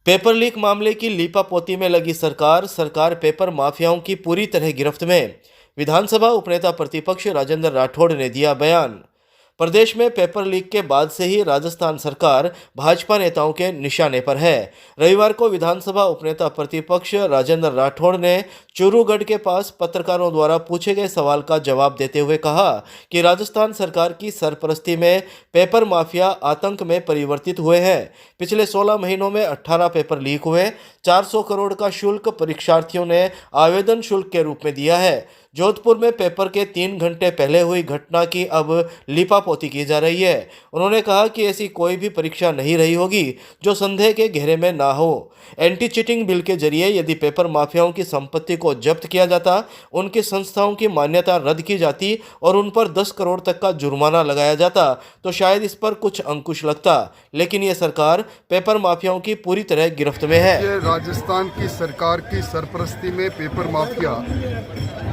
Paper leak मामले की लीपापोती में लगी सरकार पेपर माफियाओं की पूरी तरह गिरफ्त में। विधानसभा उपनेता प्रतिपक्ष राजेंद्र राठौड़ ने दिया बयान। प्रदेश में पेपर लीक के बाद से ही राजस्थान सरकार भाजपा नेताओं के निशाने पर है। रविवार को विधानसभा उपनेता प्रतिपक्ष राजेंद्र राठौड़ ने चूरूगढ़ के पास पत्रकारों द्वारा पूछे गए सवाल का जवाब देते हुए कहा कि राजस्थान सरकार की सरपरस्ती में पेपर माफिया आतंक में परिवर्तित हुए हैं। पिछले 16 महीनों में 18 पेपर लीक हुए। 400 करोड़ का शुल्क परीक्षार्थियों ने आवेदन शुल्क के रूप में दिया है। जोधपुर में पेपर के 3 घंटे पहले हुई घटना की अब लीपापोती की जा रही है। उन्होंने कहा कि ऐसी कोई भी परीक्षा नहीं रही होगी जो संदेह के घेरे में ना हो। एंटी चीटिंग बिल के जरिए यदि पेपर माफियाओं की संपत्ति को जब्त किया जाता, उनकी संस्थाओं की मान्यता रद्द की जाती और उन पर 10 करोड़ तक का जुर्माना लगाया जाता तो शायद इस पर कुछ अंकुश लगता। लेकिन ये सरकार पेपर माफियाओं की पूरी तरह गिरफ्त में है। ये राजस्थान की सरकार की सरपरस्ती में पेपर माफिया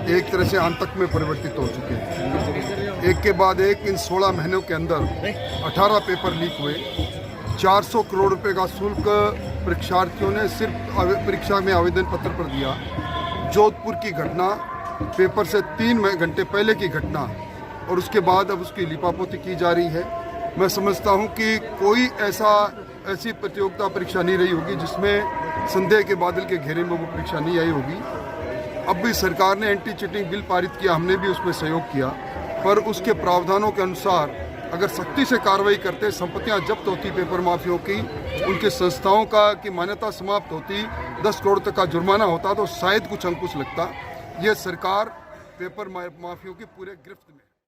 एक तरह से आतंक में परिवर्तित हो चुके हैं। एक के बाद एक इन 16 महीनों के अंदर 18 पेपर लीक हुए। 400 करोड़ रुपए का शुल्क परीक्षार्थियों ने सिर्फ परीक्षा में आवेदन पत्र पर दिया। जोधपुर की घटना पेपर से 3 घंटे पहले की घटना और उसके बाद अब उसकी लिपापोती की जा रही है। मैं समझता हूं कि कोई ऐसी प्रतियोगिता परीक्षा नहीं रही होगी जिसमें संदेह के बादल के घेरे में वो परीक्षा नहीं आई होगी। अब भी सरकार ने एंटी चीटिंग बिल पारित किया, हमने भी उसमें सहयोग किया, पर उसके प्रावधानों के अनुसार अगर सख्ती से कार्रवाई करते, संपत्तियां जब्त होती पेपर माफियों की, उनकी संस्थाओं की मान्यता समाप्त होती, 10 करोड़ तक का जुर्माना होता तो शायद कुछ अंकुश लगता। ये सरकार पेपर माफियों की पूरे गिरफ्त में।